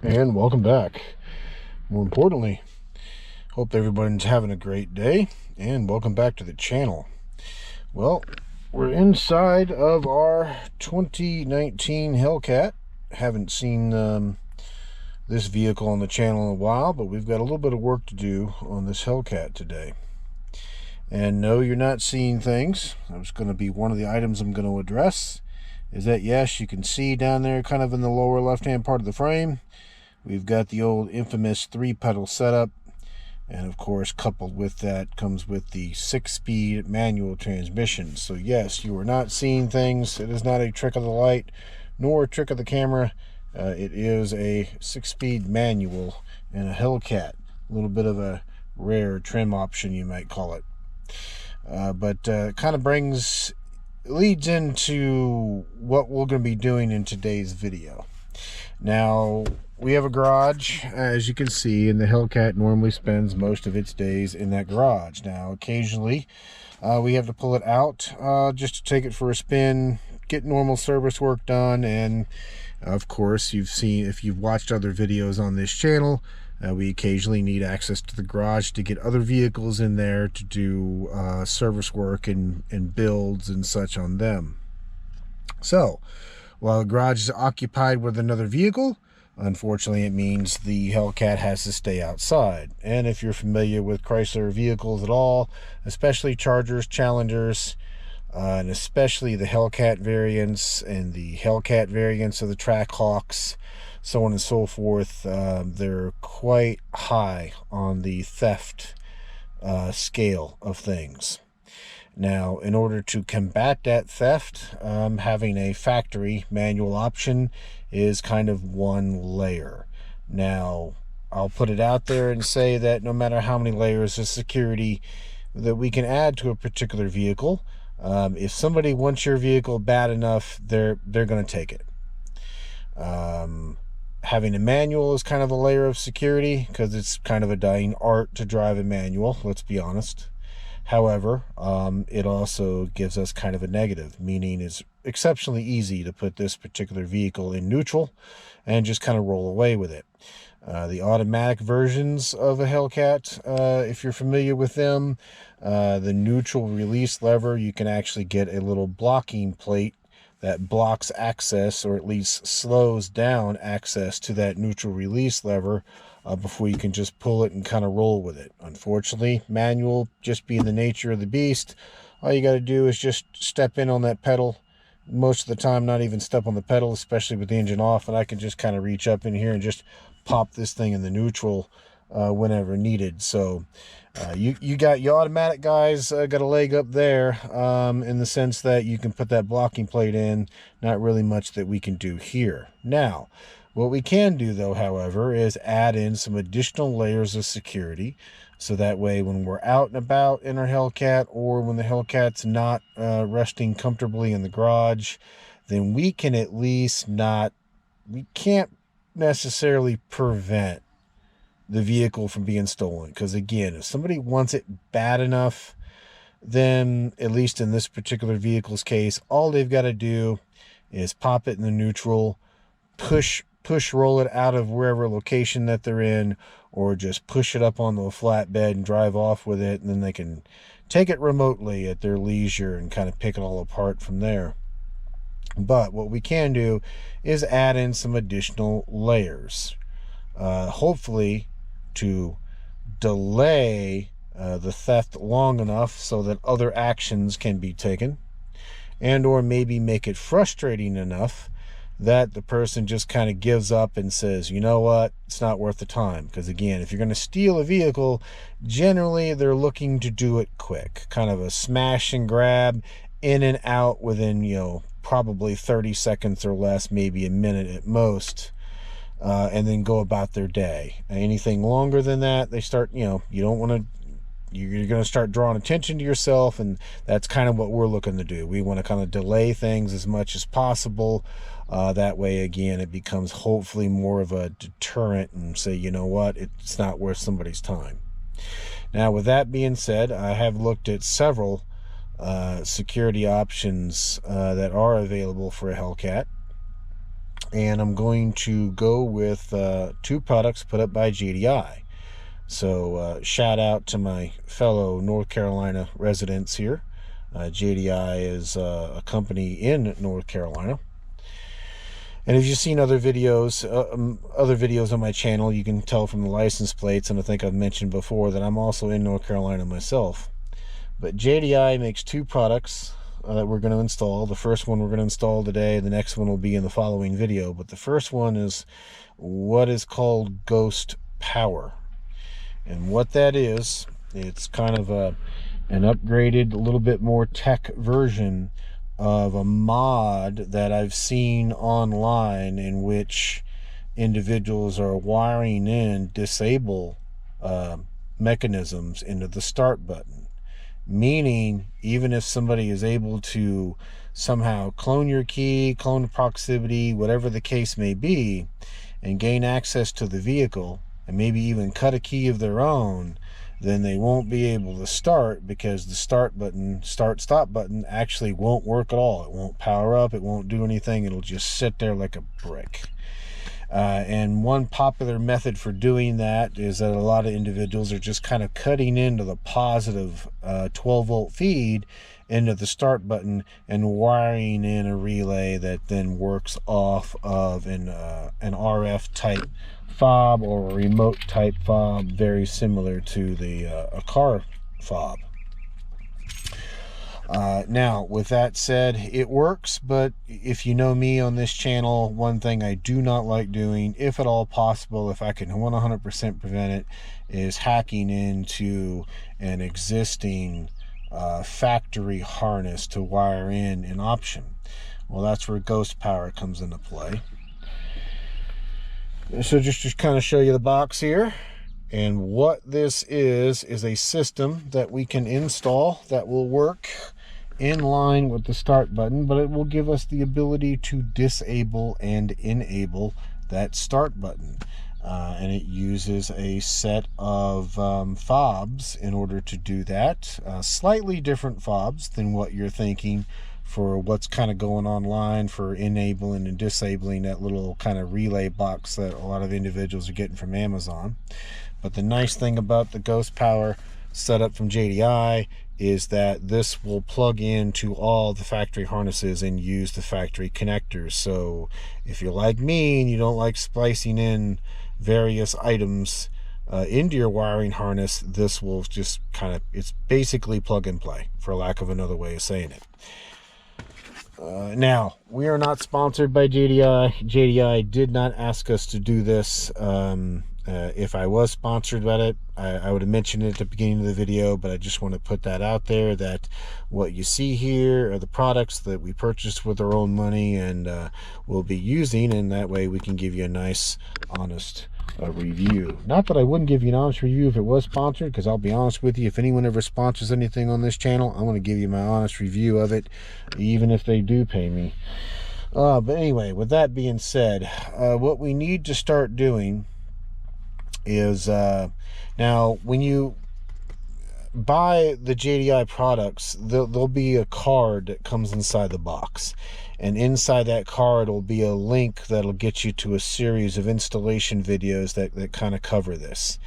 And welcome back. More importantly, hope everybody's having a great day, and welcome back to the channel. Well, we're inside of our 2019 Hellcat. Haven't seen this vehicle on the channel in a while, but we've got a little bit of work to do on this Hellcat today. And no, you're not seeing things. That's going to be one of the items I'm going to address. Is that, yes, you can see down there kind of in the lower left-hand part of the frame, we've got the old infamous 3-pedal setup, and of course coupled with that comes with the 6-speed manual transmission. So yes, you are not seeing things. It is not a trick of the light nor a trick of the camera. It is a 6-speed manual and a Hellcat. A little bit of a rare trim option, you might call it. But kind of leads into what we're going to be doing in today's video. Now, we have a garage, as you can see, and the Hellcat normally spends most of its days in that garage. Now, occasionally, we have to pull it out just to take it for a spin, get normal service work done, and of course, if you've watched other videos on this channel, we occasionally need access to the garage to get other vehicles in there to do service work and builds and such on them. So, while the garage is occupied with another vehicle, unfortunately, it means the Hellcat has to stay outside. And if you're familiar with Chrysler vehicles at all, especially Chargers, Challengers, and especially the Hellcat variants and the Hellcat variants of the Trackhawks, so on and so forth, they're quite high on the theft scale of things. Now, in order to combat that theft, having a factory manual option is kind of one layer. Now, I'll put it out there and say that no matter how many layers of security that we can add to a particular vehicle, if somebody wants your vehicle bad enough, they're going to take it. Having a manual is kind of a layer of security because it's kind of a dying art to drive a manual, let's be honest. However, it also gives us kind of a negative, meaning it's exceptionally easy to put this particular vehicle in neutral and just kind of roll away with it. The automatic versions of a Hellcat, if you're familiar with them, the neutral release lever, you can actually get a little blocking plate that blocks access, or at least slows down access to that neutral release lever before you can just pull it and kind of roll with it. Unfortunately, manual, just being the nature of the beast, all you got to do is just step in on that pedal. Most of the time, not even step on the pedal, especially with the engine off, and I can just kind of reach up in here and just pop this thing in the neutral whenever needed. So you got your automatic guys got a leg up there in the sense that you can put that blocking plate in. Not really much that we can do here. Now, what we can do, though, however, is add in some additional layers of security, so that way when we're out and about in our Hellcat, or when the Hellcat's not resting comfortably in the garage, then we can at least we can't necessarily prevent the vehicle from being stolen. Because again, if somebody wants it bad enough, then at least in this particular vehicle's case, all they've got to do is pop it in the neutral, push roll it out of wherever location that they're in, or just push it up onto a flatbed and drive off with it, and then they can take it remotely at their leisure and kind of pick it all apart from there. But what we can do is add in some additional layers, hopefully to delay the theft long enough so that other actions can be taken, and or maybe make it frustrating enough that the person just kind of gives up and says, you know what, it's not worth the time. Because again, if you're going to steal a vehicle, generally they're looking to do it quick, kind of a smash and grab, in and out within, probably 30 seconds or less, maybe a minute at most, and then go about their day. Anything longer than that, they start, you don't want to, you're going to start drawing attention to yourself, and that's kind of what we're looking to do. We want to kind of delay things as much as possible. That way, again, it becomes hopefully more of a deterrent and say, you know what, it's not worth somebody's time. Now, with that being said, I have looked at several security options that are available for a Hellcat. and I'm going to go with 2 products put up by JDi. So shout out to my fellow North Carolina residents here. JDi is a company in North Carolina. And if you've seen other videos on my channel, you can tell from the license plates, and I think I've mentioned before that I'm also in North Carolina myself. But JDi makes 2 products that we're going to install. The first one we're going to install today. The next one will be in the following video. But the first one is what is called Ghost Power. And what that is, it's kind of an upgraded, a little bit more tech version of a mod that I've seen online, in which individuals are wiring in disable mechanisms into the start button. Meaning, even if somebody is able to somehow clone your key, clone the proximity, whatever the case may be, and gain access to the vehicle, and maybe even cut a key of their own, then they won't be able to start, because the start button, stop button, actually won't work at all. It won't power up, it won't do anything, it'll just sit there like a brick. And one popular method for doing that is that a lot of individuals are just kind of cutting into the positive 12-volt feed into the start button and wiring in a relay that then works off of an RF type fob or a remote type fob, very similar to the a car fob. Now, with that said, it works, but if you know me on this channel, one thing I do not like doing, if at all possible, if I can 100% prevent it, is hacking into an existing factory harness to wire in an option. Well, that's where Ghost Power comes into play. So just to kind of show you the box here, and what this is a system that we can install that will work in line with the start button, but it will give us the ability to disable and enable that start button. And it uses a set of fobs in order to do that. Slightly different fobs than what you're thinking for what's kind of going online for enabling and disabling that little kind of relay box that a lot of individuals are getting from Amazon. But the nice thing about the Ghost Power setup from JDi is that this will plug into all the factory harnesses and use the factory connectors. So if you're like me and you don't like splicing in various items into your wiring harness, this will just kind of, it's basically plug and play, for lack of another way of saying it. Now, we are not sponsored by JDi. JDi did not ask us to do this. If I was sponsored by it, I would have mentioned it at the beginning of the video, but I just want to put that out there, that what you see here are the products that we purchased with our own money and we'll be using, and that way we can give you a nice, honest review. Not that I wouldn't give you an honest review if it was sponsored, because I'll be honest with you, if anyone ever sponsors anything on this channel, I'm going to give you my honest review of it, even if they do pay me. But anyway, with that being said, what we need to start doing is, now when you buy the JDi products, there'll be a card that comes inside the box, and inside that card will be a link that'll get you to a series of installation videos that kind of cover this.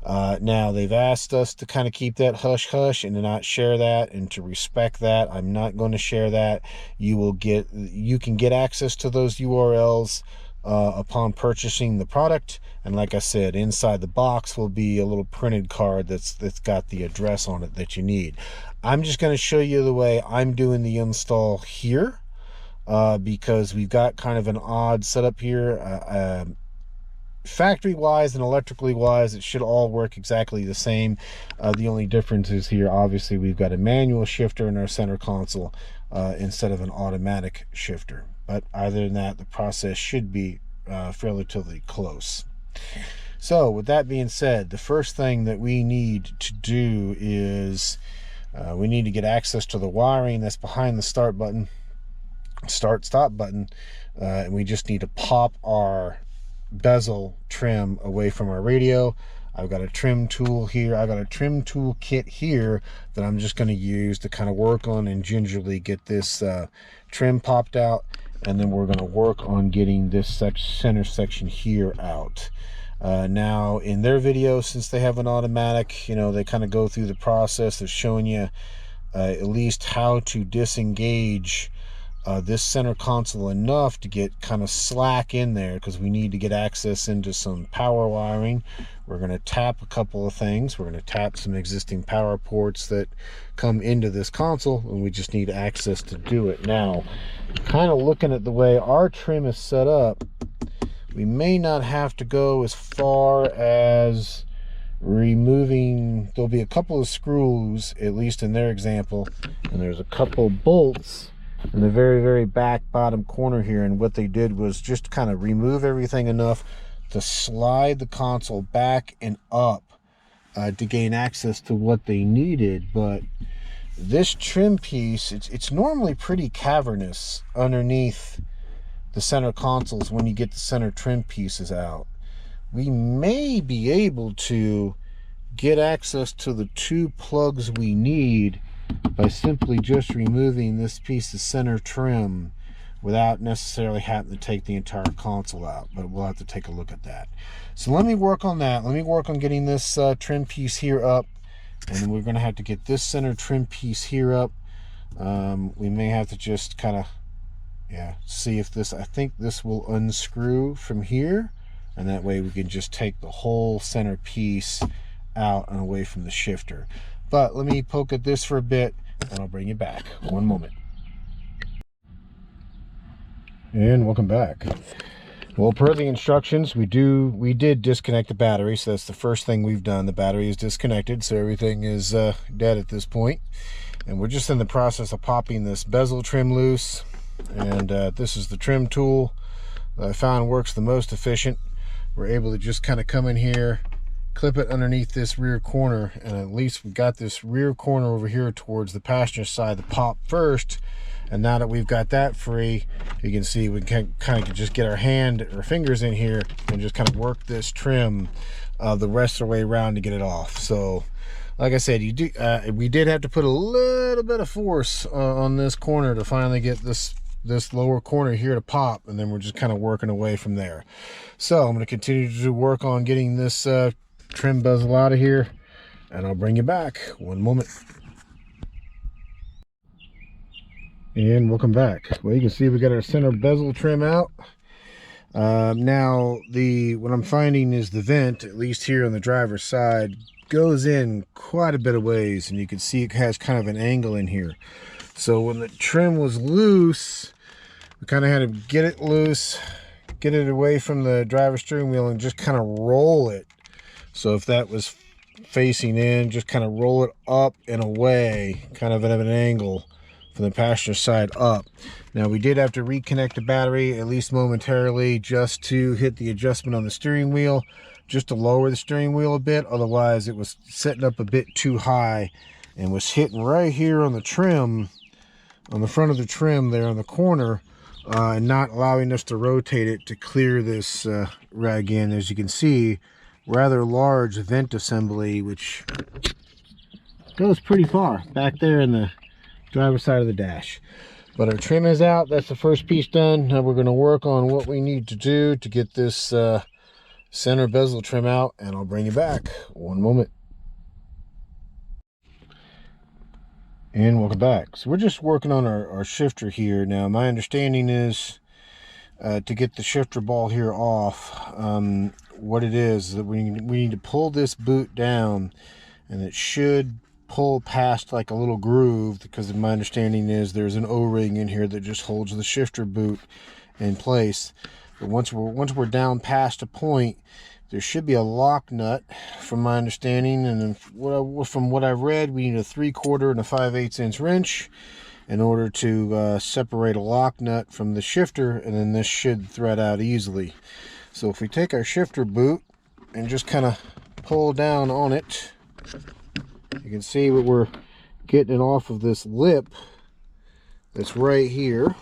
Now, they've asked us to kind of keep that hush-hush and to not share that and to respect that. I'm not going to share that. You can get access to those URLs upon purchasing the product, and like I said, inside the box will be a little printed card that's got the address on it that you need. I'm just going to show you the way I'm doing the install here, because we've got kind of an odd setup here. Factory wise and electrically wise, it should all work exactly the same. The only difference is here, obviously, we've got a manual shifter in our center console instead of an automatic shifter. But other than that, the process should be relatively close. So with that being said, the first thing that we need to do is we need to get access to the wiring that's behind the start stop button, and we just need to pop our bezel trim away from our radio. I've got a trim tool here. I've got a trim tool kit here that I'm just going to use to kind of work on and gingerly get this trim popped out. and then we're going to work on getting this center section here out. Now in their video, since they have an automatic, you know, they kind of go through the process of showing you at least how to disengage this center console enough to get kind of slack in there, because we need to get access into some power wiring. We're going to tap a couple of things. We're going to tap some existing power ports that come into this console, and we just need access to do it. Now, kind of looking at the way our trim is set up, we may not have to go as far as removing. There'll be a couple of screws, at least in their example, and there's a couple bolts in the very back bottom corner here, and what they did was just kind of remove everything enough to slide the console back and up to gain access to what they needed. But this trim piece, it's normally pretty cavernous underneath the center consoles when you get the center trim pieces out. We may be able to get access to the 2 plugs we need by simply just removing this piece of center trim without necessarily having to take the entire console out, but we'll have to take a look at that. So let me work on that. Let me work on getting this trim piece here up, and then we're going to have to get this center trim piece here up. We may have to just kind of see if this, I think this will unscrew from here, and that way we can just take the whole center piece out and away from the shifter. But let me poke at this for a bit and I'll bring you back. One moment. And welcome back. Well, per the instructions, we did disconnect the battery, so that's the first thing we've done. The battery is disconnected, so everything is dead at this point. And we're just in the process of popping this bezel trim loose. And this is the trim tool that I found works the most efficient. We're able to just kind of come in here, clip it underneath this rear corner, and at least we got this rear corner over here towards the passenger side to pop first. And now that we've got that free, you can see we can kind of just get our fingers in here and just kind of work this trim the rest of the way around to get it off. So like I said, we did have to put a little bit of force on this corner to finally get this lower corner here to pop, and then we're just kind of working away from there. So I'm going to continue to work on getting this trim bezel out of here, and I'll bring you back. One moment. And welcome back. Well, you can see we got our center bezel trim out. Now what I'm finding is the vent, at least here on the driver's side, goes in quite a bit of ways, and you can see it has kind of an angle in here. So when the trim was loose, we kind of had to get it loose, get it away from the driver's steering wheel, and just kind of roll it. So if that was facing in, just kind of roll it up and away, kind of at an angle from the passenger side up. Now we did have to reconnect the battery, at least momentarily, just to hit the adjustment on the steering wheel, just to lower the steering wheel a bit. Otherwise it was setting up a bit too high and was hitting right here on the trim, on the front of the trim there on the corner, and not allowing us to rotate it to clear this rag in. As you can see, rather large vent assembly, which goes pretty far back there in the driver's side of the dash. But our trim is out. That's the first piece done. Now we're going to work on what we need to do to get this center bezel trim out, and I'll bring you back. One moment. And welcome back. So we're just working on our shifter here. Now my understanding is to get the shifter ball here off, what it is that we need to pull this boot down, and it should pull past like a little groove, because my understanding is there's an O-ring in here that just holds the shifter boot in place. But once we're down past a point, there should be a lock nut, from my understanding, and from what I've read, we need a 3/4 and a 5/8 inch wrench in order to separate a lock nut from the shifter, and then this should thread out easily. So if we take our shifter boot and just kind of pull down on it, you can see that we're getting it off of this lip that's right here.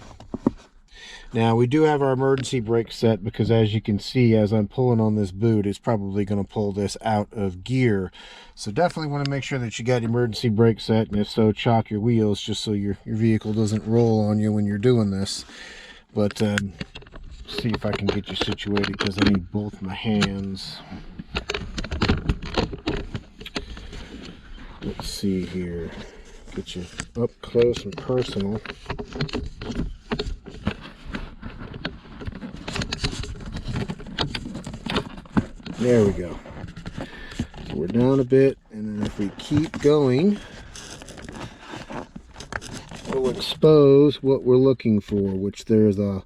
Now we do have our emergency brake set, because as you can see, as I'm pulling on this boot, it's probably going to pull this out of gear. So definitely want to make sure that you got your emergency brake set, and if so, chock your wheels just so your vehicle doesn't roll on you when you're doing this. But see if I can get you situated, because I need both my hands. Let's see here. Get you up close and personal. There we go. So we're down a bit, and then if we keep going, we'll expose what we're looking for, which there's the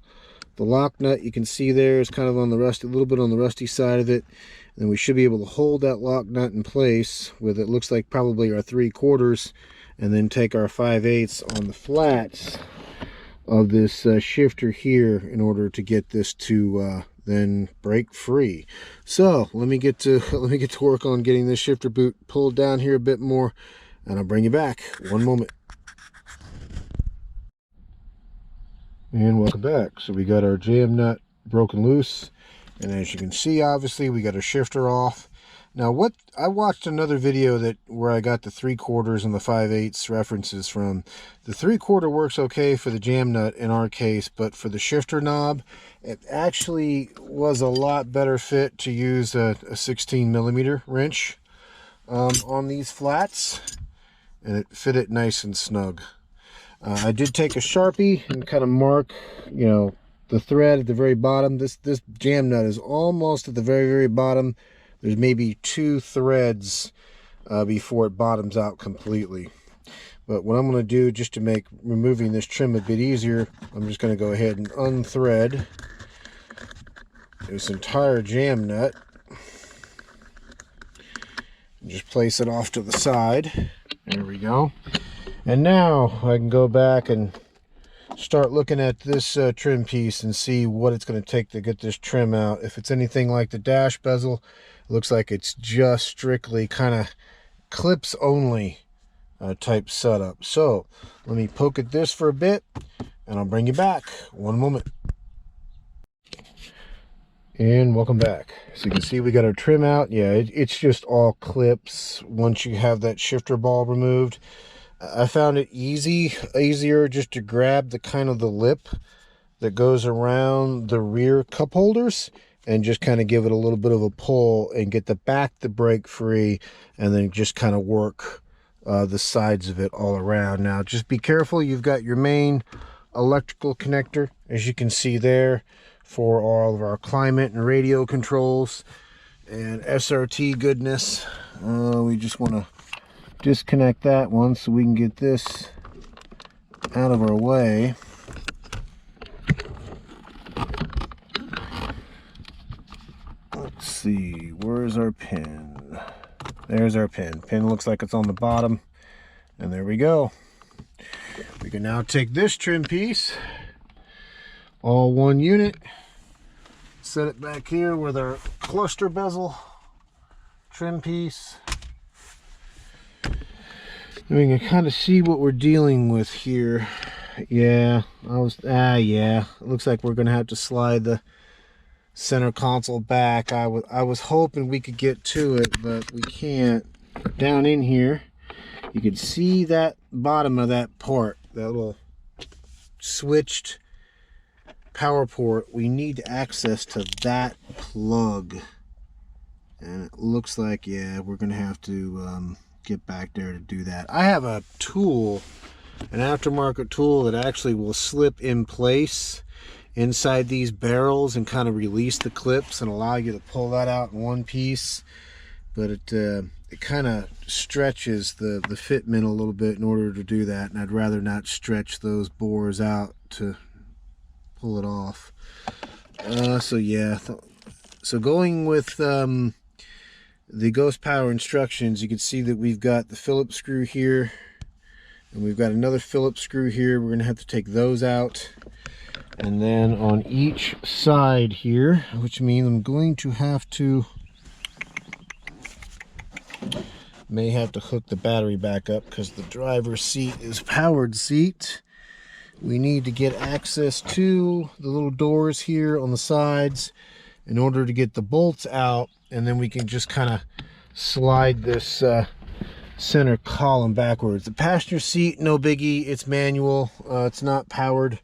lock nut. You can see there is kind of on the rusty, a little bit on the rusty side of it. And we should be able to hold that lock nut in place with, it looks like probably our 3/4, and then take our 5/8 on the flats of this shifter here in order to get this to then break free. So let me get to work on getting this shifter boot pulled down here a bit more, and I'll bring you back. One moment. And welcome back. So we got our jam nut broken loose, and as you can see, obviously we got our shifter off. Now, what I watched another video where I got the 3/4 and the 5/8 references from. The 3/4 works okay for the jam nut in our case, but for the shifter knob, it actually was a lot better fit to use a 16mm wrench on these flats, and it fit it nice and snug. I did take a Sharpie and kind of mark, you know, the thread at the very bottom. This jam nut is almost at the very bottom. There's maybe 2 threads before it bottoms out completely. But what I'm going to do, just to make removing this trim a bit easier, I'm just going to go ahead and unthread this entire jam nut and just place it off to the side. There we go. And now I can go back and start looking at this trim piece and see what it's going to take to get this trim out. If it's anything like the dash bezel, it looks like it's just strictly kind of clips only type setup. So let me poke at this for a bit, and I'll bring you back. One moment. And welcome back. So you can see we got our trim out. Yeah, it's just all clips once you have that shifter ball removed. I found it easier just to grab the kind of the lip that goes around the rear cup holders and just kind of give it a little bit of a pull and get the back to break free, and then just kind of work the sides of it all around. Now just be careful, you've got your main electrical connector, as you can see there, for all of our climate and radio controls and SRT goodness. We just want to disconnect that one so we can get this out of our way. Let's see, where's our pin? There's our pin. Pin looks like it's on the bottom, and there we go. We can now take this trim piece, all one unit, set it back here with our cluster bezel trim piece. We can kind of see what we're dealing with here. Yeah, yeah, it looks like we're gonna have to slide the center console back. I was hoping we could get to it, but we can't. Down in here, you can see that bottom of that port, that little switched power port. We need access to that plug, and it looks like, yeah, we're gonna have to get back there to do that. I have a tool, an aftermarket tool that actually will slip in place inside these barrels and kind of release the clips and allow you to pull that out in one piece, but it kind of stretches the fitment a little bit in order to do that, and I'd rather not stretch those bores out to pull it off. So yeah, so going with the Ghost Power instructions, you can see that we've got the Phillips screw here, and we've got another Phillips screw here. We're going to have to take those out. And then on each side here, which means I'm going to have to, may have to hook the battery back up because the driver's seat is powered seat. We need to get access to the little doors here on the sides in order to get the bolts out, and then we can just kind of slide this center column backwards. The passenger seat, no biggie, it's manual, it's not powered.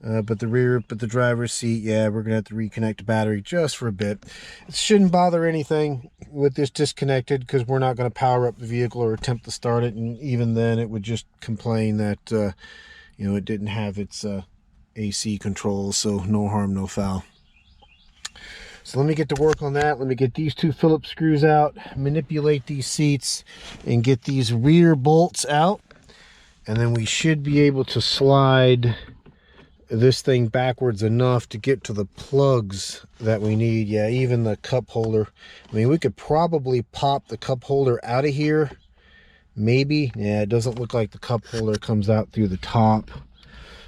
But the driver's seat, yeah, we're gonna have to reconnect the battery just for a bit. It shouldn't bother anything with this disconnected, because we're not going to power up the vehicle or attempt to start it, and even then it would just complain that you know, it didn't have its AC controls. So no harm, no foul. So let me get to work on that. Let me get these two Phillips screws out, manipulate these seats, and get these rear bolts out, and then we should be able to slide this thing backwards enough to get to the plugs that we need. Yeah, even the cup holder. I mean, we could probably pop the cup holder out of here, maybe. Yeah, it doesn't look like the cup holder comes out through the top.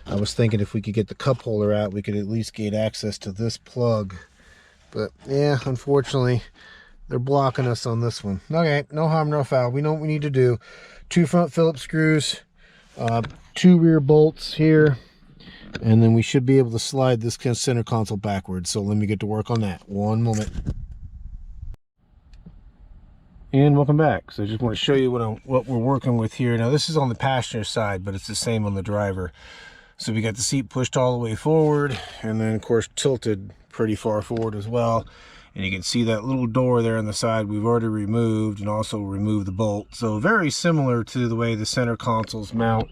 I was thinking if we could get the cup holder out, we could at least gain access to this plug. But yeah, unfortunately, they're blocking us on this one. Okay, no harm, no foul. We know what we need to do. Two front Phillips screws, two rear bolts here, and then we should be able to slide this center console backwards. So let me get to work on that. One moment. And welcome back. So I just want to show you what we're working with here. Now this is on the passenger side, but it's the same on the driver. So we got the seat pushed all the way forward, and then of course tilted pretty far forward as well. And you can see that little door there on the side we've already removed, and also removed the bolt. So very similar to the way the center consoles mount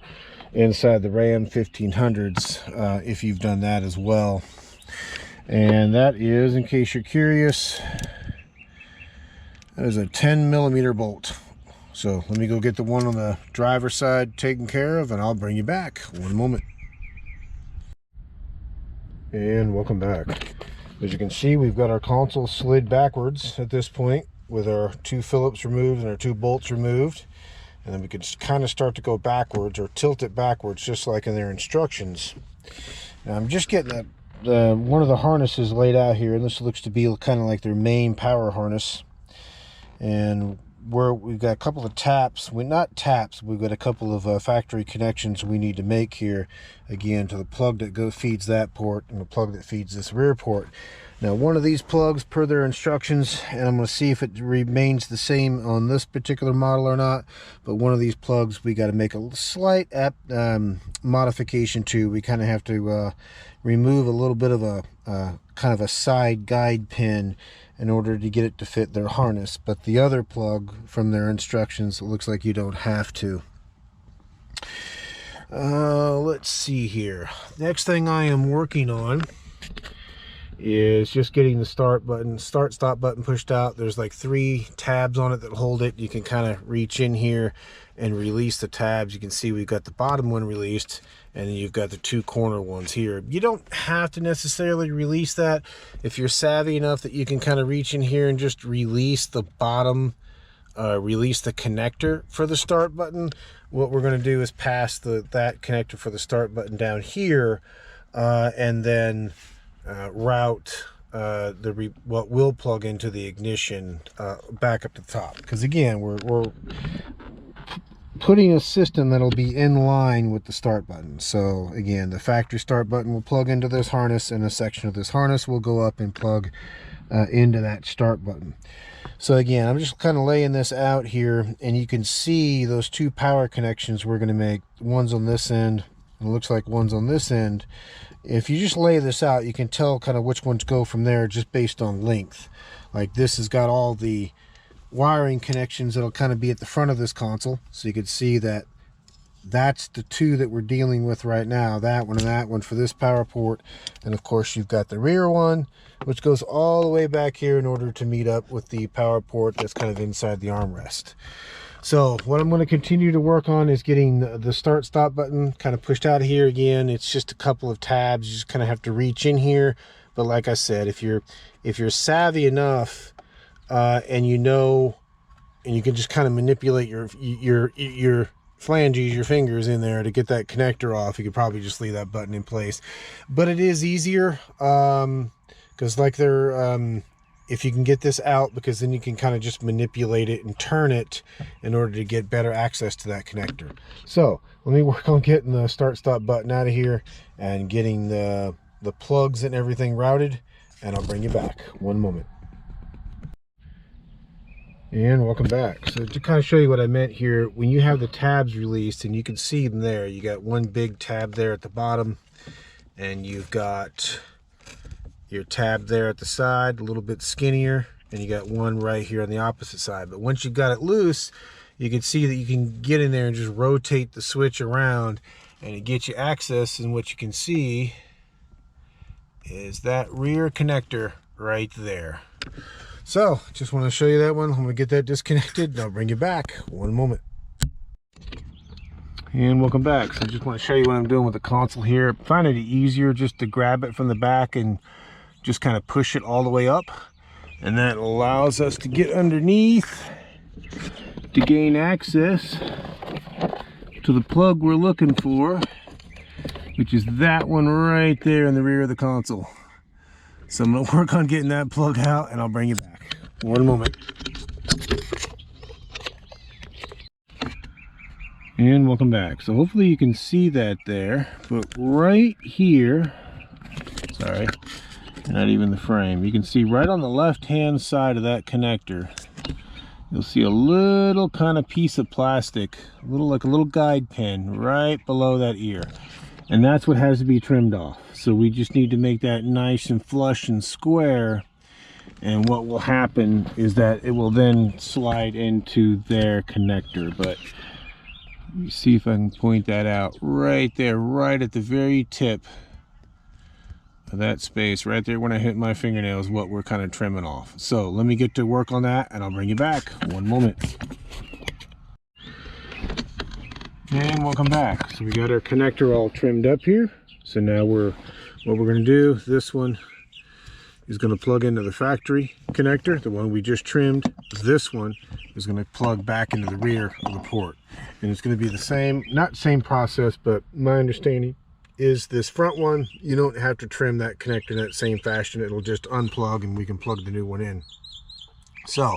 inside the Ram 1500s, if you've done that as well. And that is, in case you're curious, that is a 10mm bolt. So let me go get the one on the driver's side taken care of, and I'll bring you back. One moment. And welcome back. As you can see, we've got our console slid backwards at this point, with our two Phillips removed and our two bolts removed. And then we could kind of start to go backwards, or tilt it backwards, just like in their instructions. Now I'm just getting one of the harnesses laid out here, and this looks to be kind of like their main power harness. And we've got a couple of taps, we've got a couple of factory connections we need to make here, again, to the plug that feeds that port, and the plug that feeds this rear port. Now one of these plugs, per their instructions, and I'm going to see if it remains the same on this particular model or not, but one of these plugs we got to make a slight modification to. We kind of have to remove a little bit of a kind of a side guide pin in order to get it to fit their harness. But the other plug, from their instructions, it looks like you don't have to. Let's see here. Next thing I am working on is just getting the start stop button pushed out. There's like 3 tabs on it that hold it. You can kind of reach in here and release the tabs. You can see we've got the bottom one released, and then you've got the 2 corner ones here. You don't have to necessarily release that. If you're savvy enough that you can kind of reach in here and just release the bottom, release the connector for the start button, what we're going to do is pass that connector for the start button down here, and then route what will plug into the ignition back up to the top. Because again, we're putting a system that'll be in line with the start button. So again, the factory start button will plug into this harness, and a section of this harness will go up and plug into that start button. So again, I'm just kind of laying this out here, and you can see those 2 power connections we're going to make. One's on this end, and it looks like one's on this end. If you just lay this out, you can tell kind of which ones go from there just based on length. Like this has got all the wiring connections that'll kind of be at the front of this console, so you can see that that's the 2 that we're dealing with right now, that one and that one, for this power port. And of course you've got the rear one, which goes all the way back here in order to meet up with the power port that's kind of inside the armrest. So what I'm going to continue to work on is getting the start stop button kind of pushed out of here. Again, it's just a couple of tabs. You just kind of have to reach in here. But like I said, if you're savvy enough, and you know, and you can just kind of manipulate your flanges, your fingers in there to get that connector off, you could probably just leave that button in place. But it is easier, because like if you can get this out, because then you can kind of just manipulate it and turn it in order to get better access to that connector. So let me work on getting the start stop button out of here and getting the plugs and everything routed, and I'll bring you back. One moment. And welcome back. So to kind of show you what I meant here, when you have the tabs released, and you can see them there, you got one big tab there at the bottom, and you've got your tab there at the side, a little bit skinnier, and you got one right here on the opposite side. But once you've got it loose, you can see that you can get in there and just rotate the switch around, and it gets you access. And what you can see is that rear connector right there. So just want to show you that one. I'm going to get that disconnected and I'll bring you back. One moment. And welcome back. So I just want to show you what I'm doing with the console here. I'm finding it easier just to grab it from the back and just kind of push it all the way up. And that allows us to get underneath to gain access to the plug we're looking for, which is that one right there in the rear of the console. So I'm going to work on getting that plug out and I'll bring you back. One moment. And welcome back. So hopefully you can see that there, but right here, sorry, not even the frame, you can see right on the left hand side of that connector, you'll see a little kind of piece of plastic, like a little guide pin right below that ear, and that's what has to be trimmed off. So we just need to make that nice and flush and square, and what will happen is that it will then slide into their connector. But let me see if I can point that out right there, right at the very tip of that space right there when I hit my fingernails, what we're kind of trimming off. So let me get to work on that and I'll bring you back. One moment. And welcome back. So we got our connector all trimmed up here. So now what we're going to do, this one is going to plug into the factory connector, the one we just trimmed. This one is going to plug back into the rear of the port. And it's going to be the same, not same process, but my understanding is this front one, you don't have to trim that connector in that same fashion. It'll just unplug and we can plug the new one in. So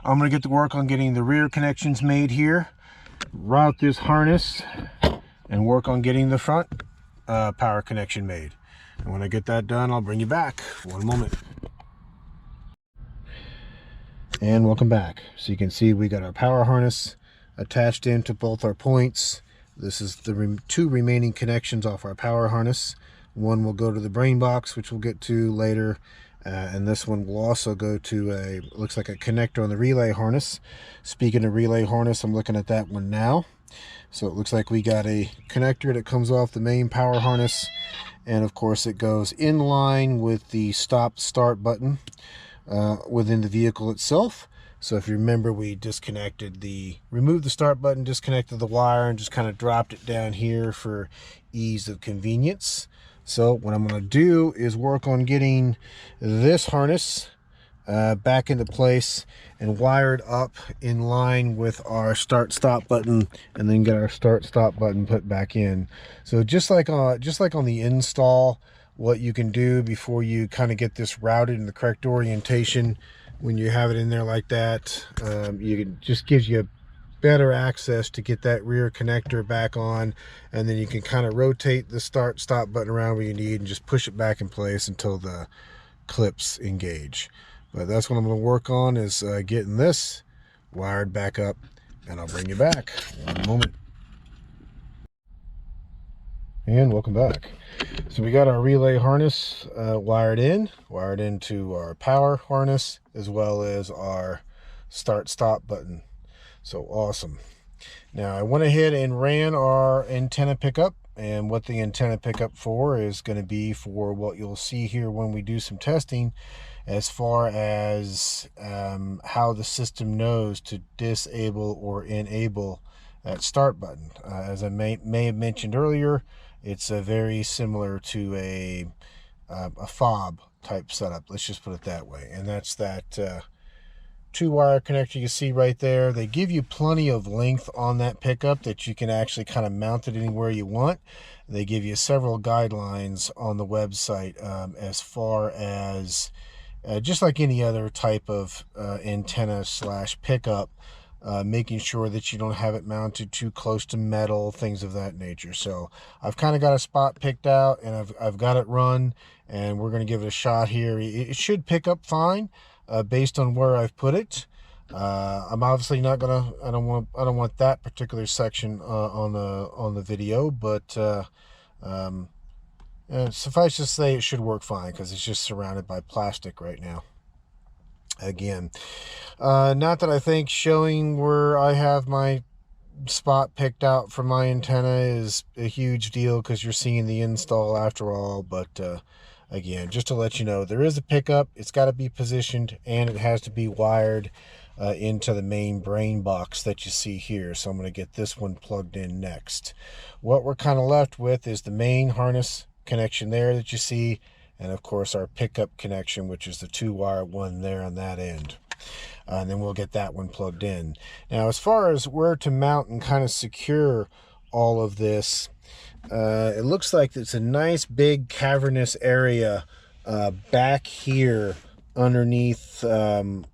I'm going to get to work on getting the rear connections made here, route this harness, and work on getting the front power connection made. And when I get that done, I'll bring you back. One moment. And welcome back. So you can see we got our power harness attached into both our points. This is the two remaining connections off our power harness. One will go to the brain box, which we'll get to later. And this one will also go to looks like a connector on the relay harness. Speaking of relay harness, I'm looking at that one now. So it looks like we got a connector that comes off the main power harness. And of course it goes in line with the stop start button within the vehicle itself. So if you remember, we removed the start button, disconnected the wire, and just kind of dropped it down here for ease of convenience. So what I'm going to do is work on getting this harness back into place and wired up in line with our start stop button, and then get our start stop button put back in. So just like on the install, what you can do before you kind of get this routed in the correct orientation, when you have it in there like that, just gives you better access to get that rear connector back on, and then you can kind of rotate the start stop button around where you need and just push it back in place until the clips engage. But that's what I'm going to work on, is getting this wired back up, and I'll bring you back. One moment. And welcome back. So we got our relay harness wired into our power harness, as well as our start stop button. So awesome. Now I went ahead and ran our antenna pickup, and what the antenna pickup for is going to be for what you'll see here when we do some testing, as far as how the system knows to disable or enable that start button. As I may have mentioned earlier, it's very similar to a fob type setup. Let's just put it that way. And that's that 2-wire connector you see right there. They give you plenty of length on that pickup that you can actually kind of mount it anywhere you want. They give you several guidelines on the website as far as just like any other type of antenna / pickup, making sure that you don't have it mounted too close to metal, things of that nature. So I've kind of got a spot picked out, and I've got it run, and we're going to give it a shot here. It should pick up fine based on where I've put it. I'm obviously not gonna, I don't want that particular section on the video, but Suffice to say, it should work fine because it's just surrounded by plastic right now. Again, not that I think showing where I have my spot picked out for my antenna is a huge deal because you're seeing the install after all, but again, just to let you know, there is a pickup. It's got to be positioned, and it has to be wired into the main brain box that you see here. So I'm going to get this one plugged in next. What we're kind of left with is the main harness connection there that you see, and of course our pickup connection, which is the 2-wire one there on that end. And then we'll get that one plugged in. Now, as far as where to mount and kind of secure all of this, it looks like it's a nice big cavernous area back here underneath, kind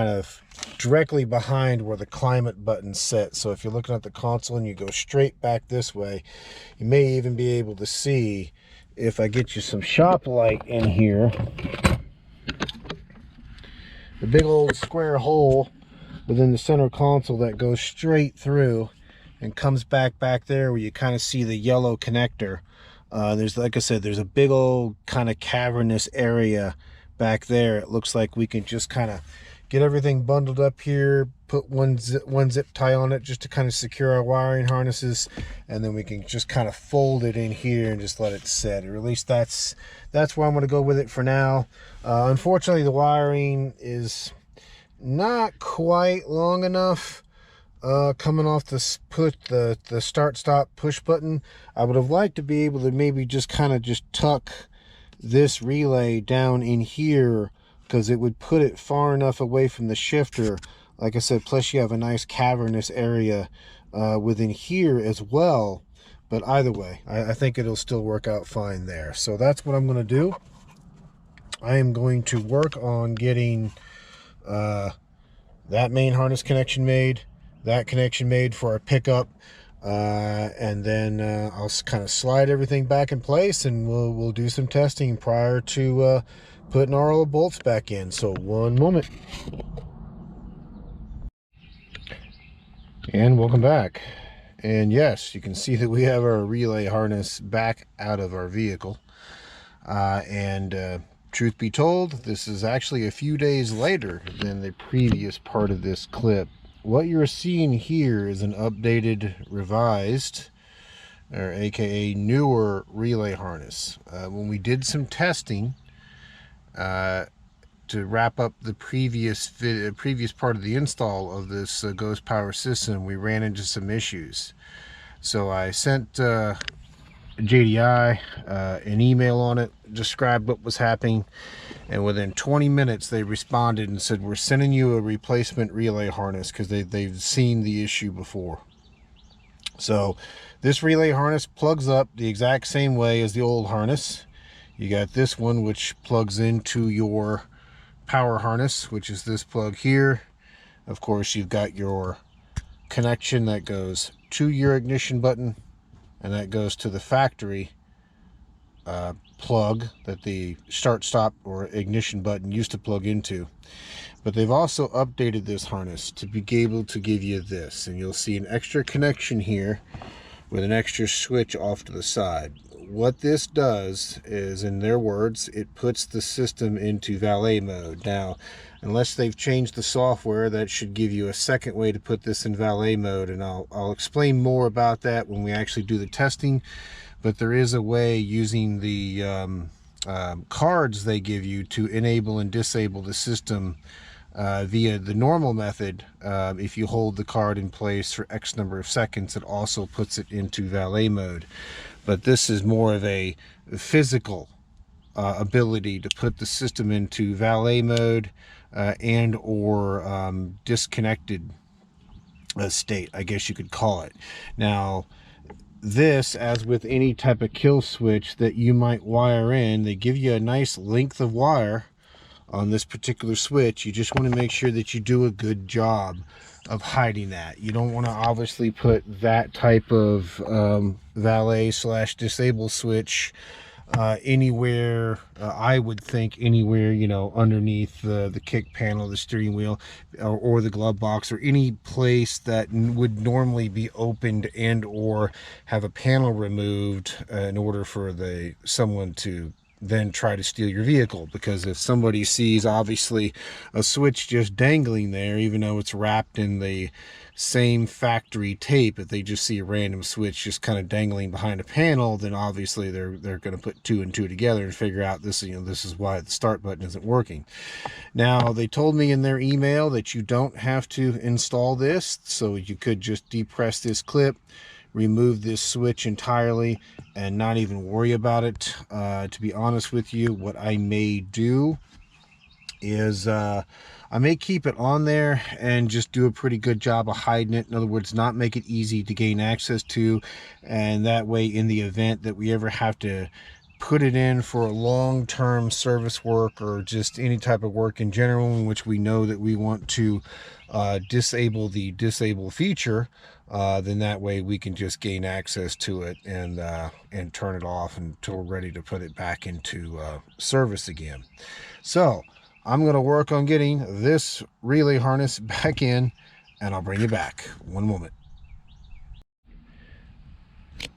of directly behind where the climate button sits. So if you're looking at the console and you go straight back this way, you may even be able to see, if I get you some shop light in here, the big old square hole within the center console that goes straight through and comes back there where you kind of see the yellow connector. There's, like I said, there's a big old kind of cavernous area back there. It looks like we can just kind of get everything bundled up here, put one zip tie on it just to kind of secure our wiring harnesses, and then we can just kind of fold it in here and just let it sit. Or at least that's where I'm going to go with it for now. Unfortunately, the wiring is not quite long enough coming off the start stop push button. I would have liked to be able to maybe just kind of just tuck this relay down in here, because it would put it far enough away from the shifter. Like I said, plus you have a nice cavernous area within here as well. But either way, I think it'll still work out fine there. So that's what I'm going to do. I am going to work on getting that main harness connection made, that connection made for our pickup, and then I'll kind of slide everything back in place, and we'll do some testing prior to putting our old bolts back in. So one moment. And welcome back. And yes, you can see that we have our relay harness back out of our vehicle. Truth be told, this is actually a few days later than the previous part of this clip. What you're seeing here is an updated, revised, or aka newer relay harness. When we did some testing to wrap up the previous part of the install of this Ghost Power system, we ran into some issues. So I sent JDi an email on it, described what was happening, and within 20 minutes they responded and said, we're sending you a replacement relay harness, because they've seen the issue before. So this relay harness plugs up the exact same way as the old harness. You got this one, which plugs into your power harness, which is this plug here. Of course, you've got your connection that goes to your ignition button, and that goes to the factory plug that the start stop or ignition button used to plug into. But they've also updated this harness to be able to give you this, and you'll see an extra connection here with an extra switch off to the side. What this does is, in their words, it puts the system into valet mode. Now, unless they've changed the software, that should give you a second way to put this in valet mode, and I'll explain more about that when we actually do the testing. But there is a way, using the cards they give you, to enable and disable the system via the normal method. If you hold the card in place for X number of seconds, it also puts it into valet mode. But this is more of a physical ability to put the system into valet mode and or disconnected state, I guess you could call it. Now, this, as with any type of kill switch that you might wire in, they give you a nice length of wire on this particular switch. You just want to make sure that you do a good job of hiding that. You don't want to obviously put that type of valet / disable switch anywhere, I would think anywhere, you know, underneath the kick panel, the steering wheel, or the glove box, or any place that would normally be opened and or have a panel removed in order for someone to then try to steal your vehicle. Because if somebody sees obviously a switch just dangling there, even though it's wrapped in the same factory tape, if they just see a random switch just kind of dangling behind a panel, then obviously they're going to put two and two together and figure out this, you know, this is why the start button isn't working. Now, they told me in their email that you don't have to install this, so you could just depress this clip, remove this switch entirely, and not even worry about it. To be honest with you, what I may do is I may keep it on there and just do a pretty good job of hiding it. In other words, not make it easy to gain access to, and that way in the event that we ever have to put it in for long-term service work or just any type of work in general in which we know that we want to disable the disable feature, then that way we can just gain access to it and turn it off until we're ready to put it back into service again. So I'm going to work on getting this relay harness back in, and I'll bring you back. One moment.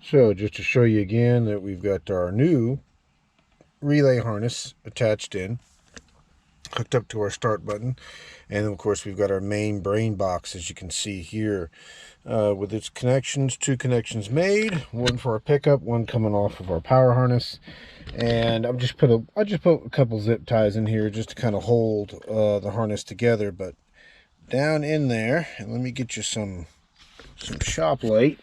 So just to show you again that we've got our new relay harness attached in, hooked up to our start button, and of course we've got our main brain box, as you can see here, with its connections, two connections made, one for our pickup, one coming off of our power harness. And I just put a couple zip ties in here just to kind of hold the harness together. But down in there, and let me get you some shop light.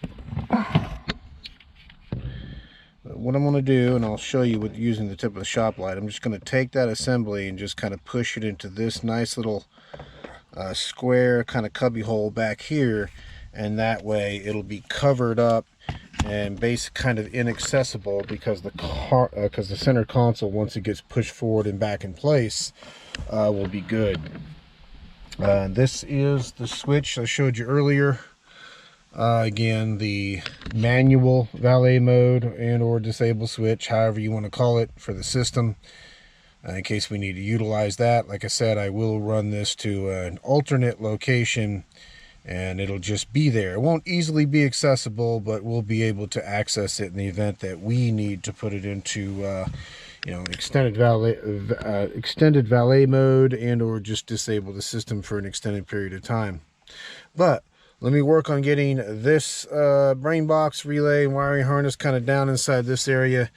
What I'm going to do, and I'll show you with using the tip of the shop light, I'm just going to take that assembly and just kind of push it into this nice little square kind of cubby hole back here, and that way it'll be covered up and basically kind of inaccessible, because the center console, once it gets pushed forward and back in place, will be good. This is the switch I showed you earlier. Again, the manual valet mode and or disable switch, however you want to call it, for the system. In case we need to utilize that, like I said, I will run this to an alternate location, and it'll just be there. It won't easily be accessible, but we'll be able to access it in the event that we need to put it into you know, extended valet mode, and or just disable the system for an extended period of time. But let me work on getting this brain box, relay, and wiring harness kind of down inside this area.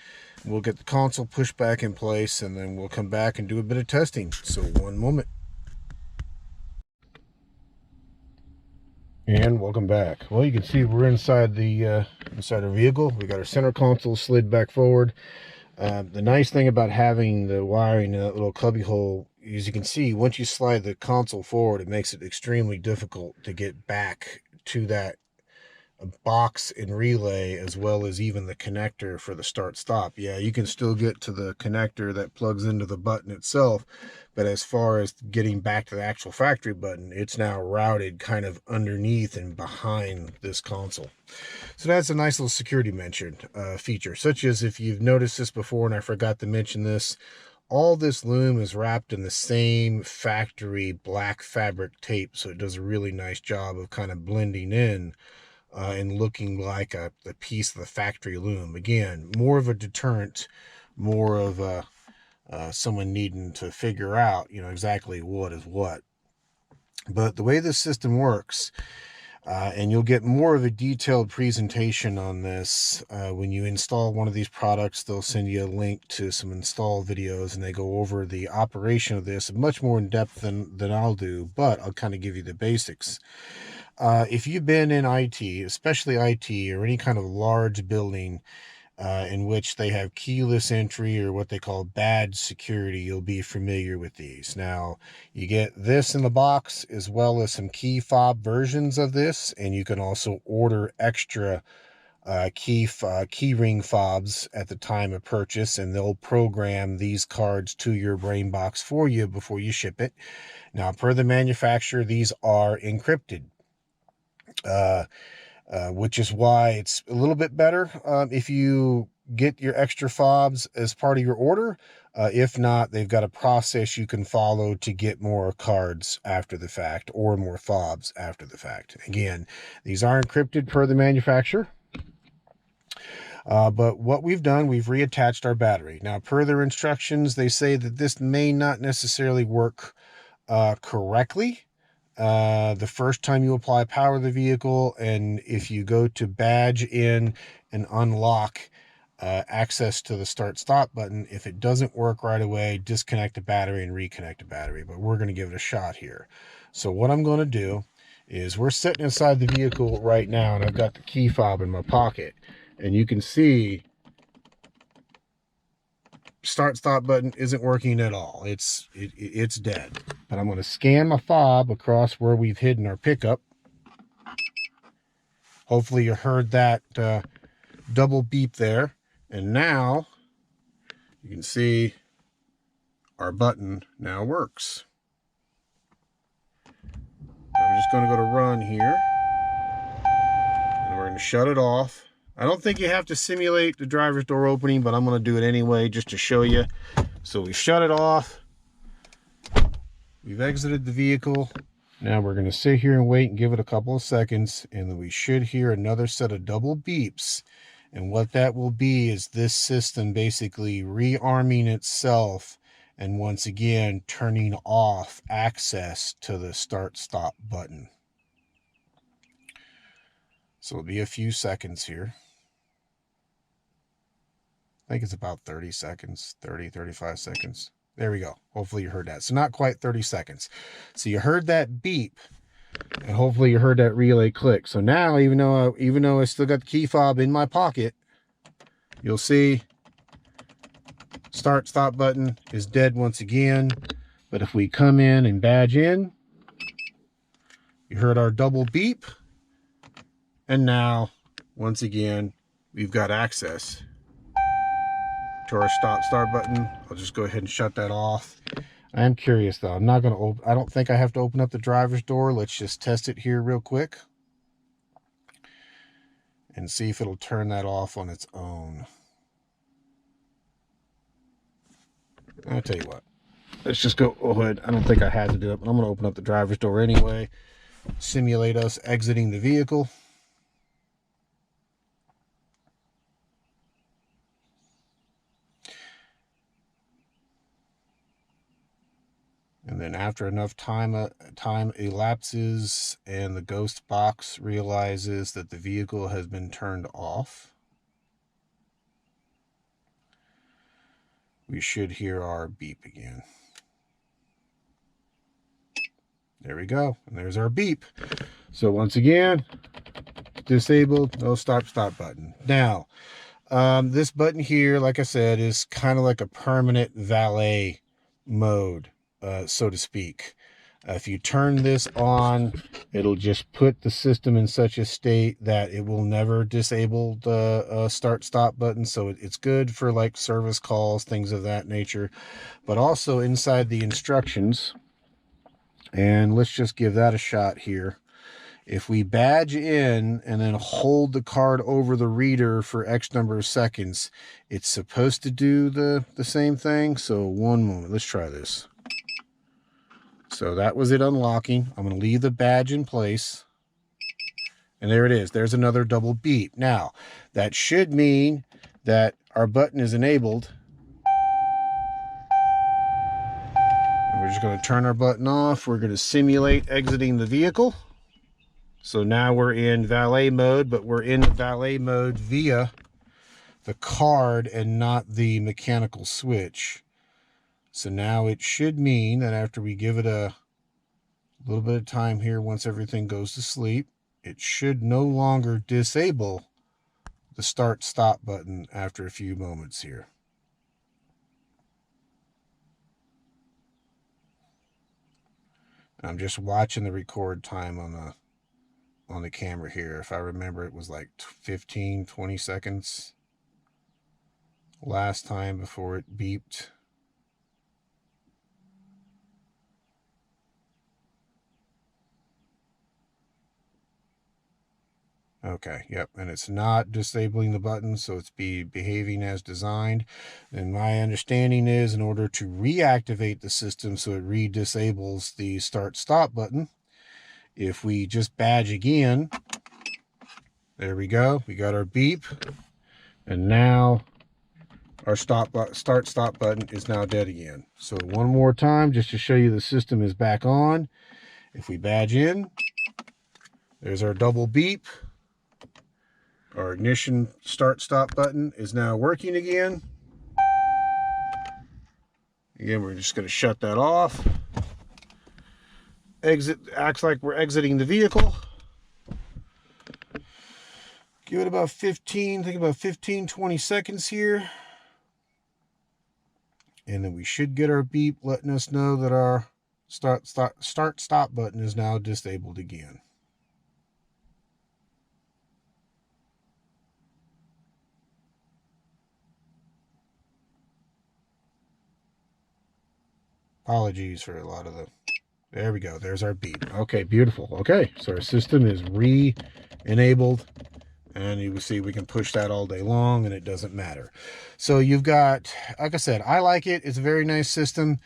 We'll get the console pushed back in place, and then we'll come back and do a bit of testing. So one moment. And welcome back. Well, you can see we're inside our vehicle. We got our center console slid back forward. The nice thing about having the wiring in that little cubby hole, as you can see, once you slide the console forward, it makes it extremely difficult to get back to that box and relay, as well as even the connector for the start stop. Yeah, you can still get to the connector that plugs into the button itself, but as far as getting back to the actual factory button, it's now routed kind of underneath and behind this console. So that's a nice little security feature, such as, if you've noticed this before and I forgot to mention this, all this loom is wrapped in the same factory black fabric tape, so it does a really nice job of kind of blending in and looking like a piece of the factory loom. Again, more of a deterrent, more of someone needing to figure out, you know, exactly what is what. But the way this system works, and you'll get more of a detailed presentation on this when you install one of these products. They'll send you a link to some install videos, and they go over the operation of this much more in depth than I'll do, but I'll kind of give you the basics. If you've been in IT, especially IT, or any kind of large building in which they have keyless entry, or what they call badge security, you'll be familiar with these. Now, you get this in the box, as well as some key fob versions of this, and you can also order extra key ring fobs at the time of purchase, and they'll program these cards to your brain box for you before you ship it. Now, per the manufacturer, these are encrypted. Which is why it's a little bit better if you get your extra fobs as part of your order. If not, they've got a process you can follow to get more cards after the fact or more fobs after the fact. Again, these are encrypted per the manufacturer. But what we've done, we've reattached our battery. Now, per their instructions, they say that this may not necessarily work correctly the first time you apply power to the vehicle, and if you go to badge in and unlock access to the start stop button, if it doesn't work right away, disconnect the battery and reconnect the battery. But we're going to give it a shot here. So what I'm going to do is, we're sitting inside the vehicle right now, and I've got the key fob in my pocket, and you can see start stop button isn't working at all. It's dead. But I'm going to scan my fob across where we've hidden our pickup. Hopefully you heard that double beep there. And now you can see our button now works. I'm just going to go to run here, and we're going to shut it off. I don't think you have to simulate the driver's door opening, but I'm going to do it anyway just to show you. So we shut it off. We've exited the vehicle. Now we're going to sit here and wait and give it a couple of seconds, and then we should hear another set of double beeps. And what that will be is this system basically rearming itself and once again turning off access to the start stop button. So it'll be a few seconds here. I think it's about 30 seconds, 35 seconds. There we go. Hopefully you heard that. So not quite 30 seconds. So you heard that beep, and hopefully you heard that relay click. So now, even though I still got the key fob in my pocket, you'll see start stop button is dead once again. But if we come in and badge in, you heard our double beep, and now once again we've got access to our start button. I'll just go ahead and shut that off. I am curious though. I'm not going to I don't think I have to open up the driver's door. Let's just test it here real quick and see if it'll turn that off on its own. I'll tell you what. Let's just go ahead. I don't think I had to do it, but I'm going to open up the driver's door anyway. Simulate us exiting the vehicle. And then after enough time elapses and the ghost box realizes that the vehicle has been turned off, we should hear our beep again. There we go. And there's our beep. So once again, disabled, no stop button. Now, this button here, like I said, is kind of like a permanent valet mode, so to speak. If you turn this on, it'll just put the system in such a state that it will never disable the start stop button. So it's good for like service calls, things of that nature. But also inside the instructions, and let's just give that a shot here. If we badge in and then hold the card over the reader for X number of seconds, it's supposed to do the same thing. So one moment, let's try this. So that was it unlocking. I'm going to leave the badge in place. And there it is. There's another double beep. Now, that should mean that our button is enabled. And we're just going to turn our button off. We're going to simulate exiting the vehicle. So now we're in valet mode, but we're in valet mode via the card and not the mechanical switch. So now it should mean that after we give it a little bit of time here, once everything goes to sleep, it should no longer disable the start stop button after a few moments here. I'm just watching the record time on the camera here. If I remember, it was like 15-20 seconds last time before it beeped. Okay, yep, and it's not disabling the button, so it's behaving as designed. And my understanding is, in order to reactivate the system so it re-disables the start-stop button, if we just badge again, there we go, we got our beep, and now our start-stop button is now dead again. So one more time, just to show you the system is back on. If we badge in, there's our double beep. Our ignition start-stop button is now working again. Again, we're just going to shut that off. Exit, acts like we're exiting the vehicle. Give it about 20 seconds here. And then we should get our beep letting us know that our start-stop button is now disabled again. Apologies for a lot of the... There we go. There's our beep. Okay, beautiful. Okay, so our system is re-enabled. And you can see we can push that all day long and it doesn't matter. So you've got, like I said, I like it. It's a very nice system.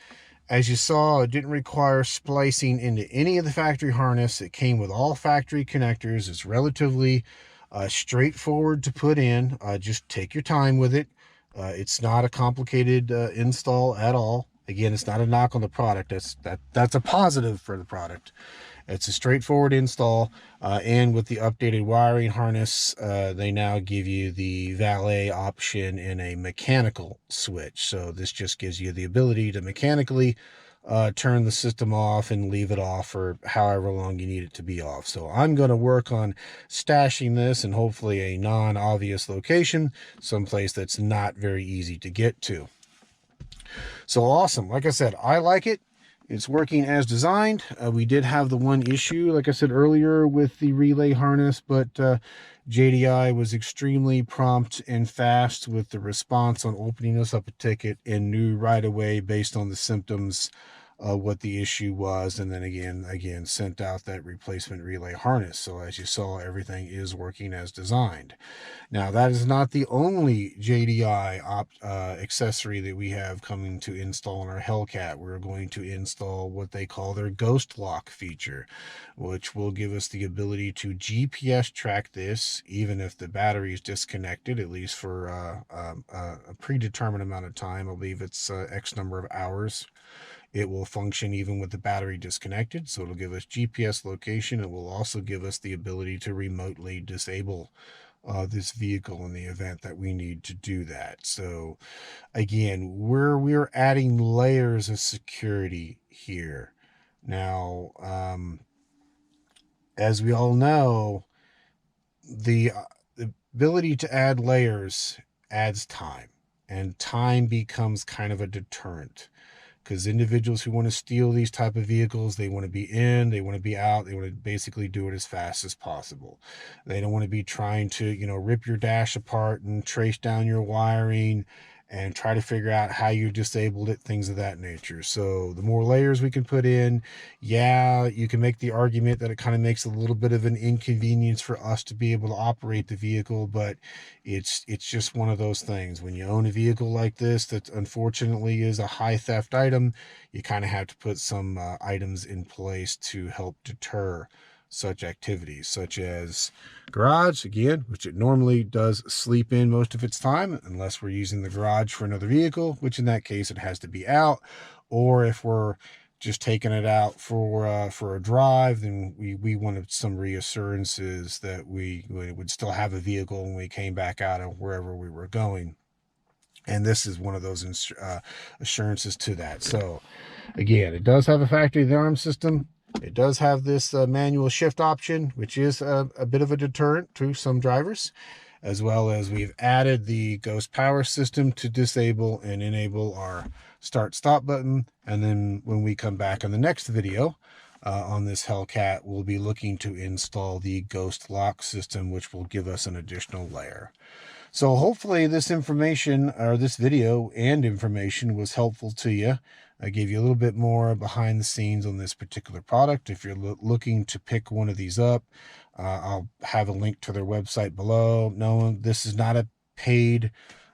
As you saw, it didn't require splicing into any of the factory harness. It came with all factory connectors. It's relatively straightforward to put in. Just take your time with it. It's not a complicated install at all. Again, it's not a knock on the product. That's a positive for the product. It's a straightforward install, and with the updated wiring harness, they now give you the valet option in a mechanical switch. So this just gives you the ability to mechanically turn the system off and leave it off for however long you need it to be off. So I'm going to work on stashing this in hopefully a non-obvious location, someplace that's not very easy to get to. So awesome. Like I said, I like it. It's working as designed. We did have the one issue, like I said earlier, with the relay harness, but JDi was extremely prompt and fast with the response on opening us up a ticket and knew right away based on the symptoms what the issue was, and then again sent out that replacement relay harness. So as you saw, everything is working as designed. Now that is not the only JDi accessory that we have coming to install in our Hellcat. We're going to install what they call their ghost lock feature, which will give us the ability to GPS track this even if the battery is disconnected, at least for a predetermined amount of time. I believe it's X number of hours. It will function even with the battery disconnected, so it'll give us GPS location. It will also give us the ability to remotely disable this vehicle in the event that we need to do that. So again, we're adding layers of security here. Now, as we all know, the ability to add layers adds time, and time becomes kind of a deterrent. Because individuals who want to steal these type of vehicles, they want to be in, they want to be out, they want to basically do it as fast as possible. They don't want to be trying to, rip your dash apart and trace down your wiring and try to figure out how you disabled it, things of that nature. So the more layers we can put in, yeah, you can make the argument that it kind of makes a little bit of an inconvenience for us to be able to operate the vehicle, but it's just one of those things. When you own a vehicle like this that unfortunately is a high theft item, you kind of have to put some items in place to help deter such activities, such as garage, again, which it normally does sleep in most of its time, unless we're using the garage for another vehicle, which in that case it has to be out. Or if we're just taking it out for a drive, then we wanted some reassurances that we would still have a vehicle when we came back out of wherever we were going. And this is one of those assurances to that. So again, it does have a factory alarm system. It does have this manual shift option, which is a bit of a deterrent to some drivers, as well as we've added the ghost power system to disable and enable our start-stop button. And then when we come back in the next video on this Hellcat, we'll be looking to install the ghost lock system, which will give us an additional layer. So hopefully this information, or this video and information, was helpful to you. I gave you a little bit more behind the scenes on this particular product. If you're looking to pick one of these up, I'll have a link to their website below. No, this is not a paid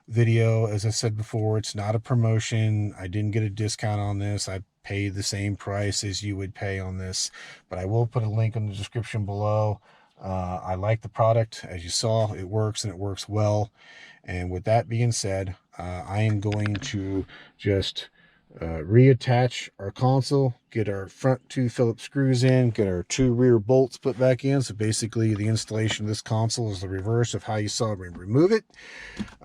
video. As I said before, it's not a promotion. I didn't get a discount on this. I paid the same price as you would pay on this, but I will put a link in the description below. I like the product. As you saw, it works, and it works well. And with that being said, I am going to just reattach our console, get our front 2 Phillips screws in, get our 2 rear bolts put back in. So basically the installation of this console is the reverse of how you saw me remove it.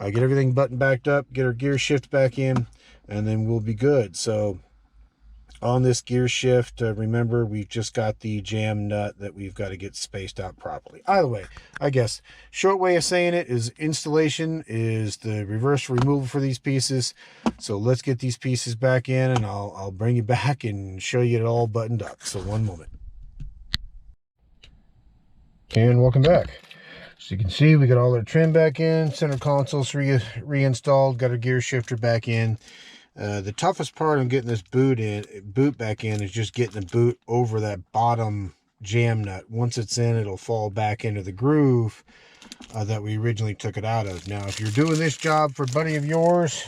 Get everything buttoned backed up, get our gear shift back in, and then we'll be good. So on this gear shift, remember, we've just got the jam nut that we've got to get spaced out properly. Either way, I guess short way of saying it is installation is the reverse removal for these pieces. So let's get these pieces back in, and I'll bring you back and show you it all buttoned up. So one moment. And welcome back. So you can see we got all our trim back in, center consoles reinstalled, got our gear shifter back in. The toughest part of getting this boot back in is just getting the boot over that bottom jam nut. Once it's in, it'll fall back into the groove that we originally took it out of. Now, if you're doing this job for a buddy of yours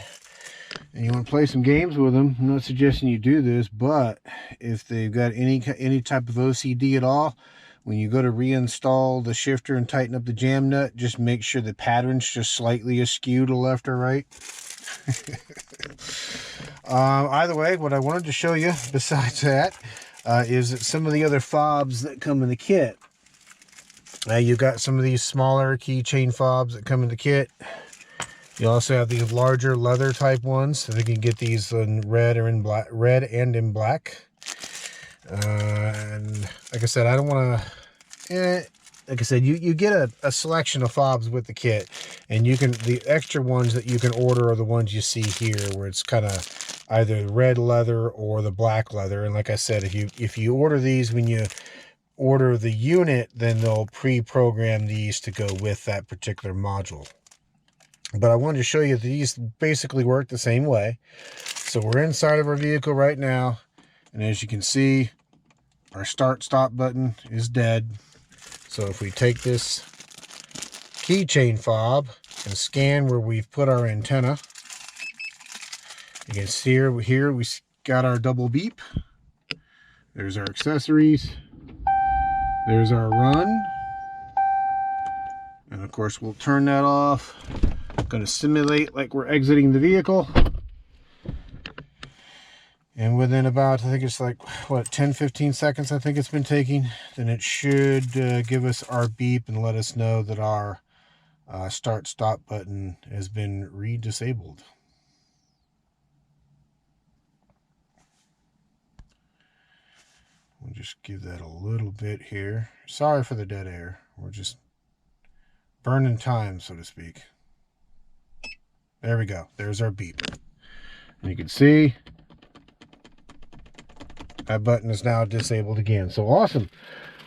and you want to play some games with them, I'm not suggesting you do this, but if they've got any type of OCD at all, when you go to reinstall the shifter and tighten up the jam nut, just make sure the pattern's just slightly askew to left or right. Either way, what I wanted to show you besides that is that some of the other fobs that come in the kit. You've got some of these smaller keychain fobs that come in the kit. You also have these larger leather type ones, so you can get these in red or in black, red and in black. And like I said, I don't want to. Like I said, you get a selection of fobs with the kit, and you can, the extra ones that you can order are the ones you see here, where it's kind of either red leather or the black leather. And like I said, if you order these when you order the unit, then they'll pre-program these to go with that particular module. But I wanted to show you that these basically work the same way. So we're inside of our vehicle right now, and as you can see, our start-stop button is dead. So if we take this keychain fob and scan where we've put our antenna, you can see here we got our double beep. There's our accessories. There's our run. And of course we'll turn that off. I'm going to simulate like we're exiting the vehicle. And within about, I think it's like, what, 10-15 seconds I think it's been taking, then it should give us our beep and let us know that our start-stop button has been re-disabled. We'll just give that a little bit here. Sorry for the dead air. We're just burning time, so to speak. There we go. There's our beep. And you can see that button is now disabled again. So awesome.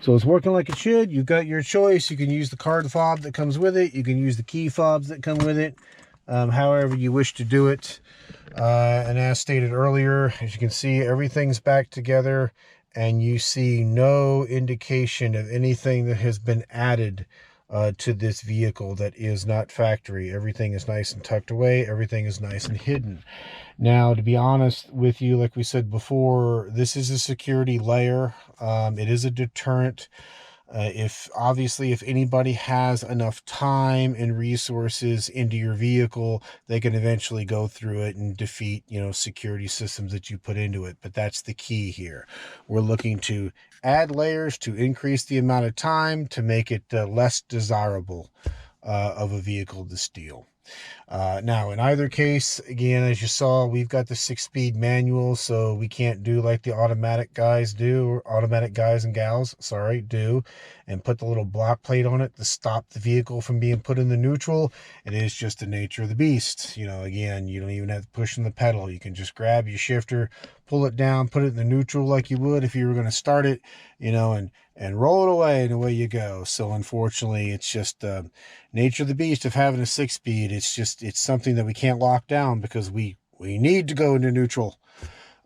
So it's working like it should. You've got your choice. You can use the card fob that comes with it. You can use the key fobs that come with it. However you wish to do it. And as stated earlier, as you can see, everything's back together, and you see no indication of anything that has been added to this vehicle that is not factory. Everything is nice and tucked away. Everything is nice and hidden. Now, to be honest with you, like we said before, this is a security layer. It is a deterrent. If anybody has enough time and resources into your vehicle, they can eventually go through it and defeat, security systems that you put into it. But that's the key here. We're looking to add layers to increase the amount of time to make it less desirable of a vehicle to steal. Now, in either case, again, as you saw, we've got the 6-speed manual, so we can't do like the automatic guys do, or automatic guys and gals, sorry, do, and put the little block plate on it to stop the vehicle from being put in the neutral. It is just the nature of the beast. Again, you don't even have to push on the pedal. You can just grab your shifter, pull it down, put it in the neutral like you would if you were going to start it, and roll it away, and away you go. So unfortunately, it's just nature of the beast of having a 6-speed. It's something that we can't lock down because we need to go into neutral.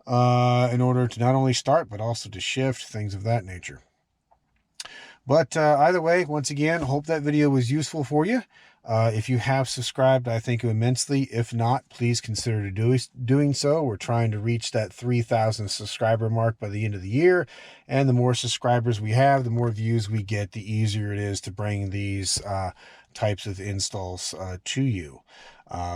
in order to not only start, but also to shift, things of that nature. But either way, once again, hope that video was useful for you. If you have subscribed, I thank you immensely. If not, please consider doing so. We're trying to reach that 3,000 subscriber mark by the end of the year. And the more subscribers we have, the more views we get, the easier it is to bring these types of installs to you.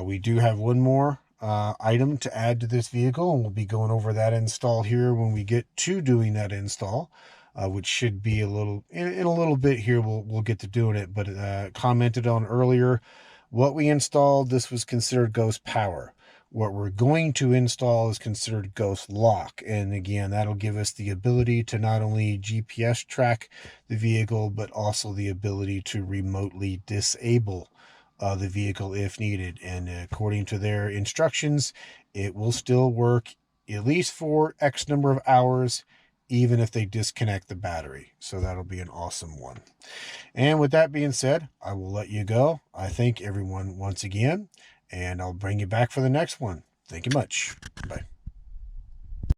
We do have one more item to add to this vehicle, and we'll be going over that install here when we get to doing that install. Which should be a little in a little bit here. We'll get to doing it, but commented on earlier, what we installed, this was considered ghost power. What we're going to install is considered ghost lock, and again, that'll give us the ability to not only GPS track the vehicle, but also the ability to remotely disable the vehicle if needed. And according to their instructions, it will still work at least for X number of hours, even if they disconnect the battery. So that'll be an awesome one. And with that being said, I will let you go. I thank everyone once again, and I'll bring you back for the next one. Thank you much. Bye.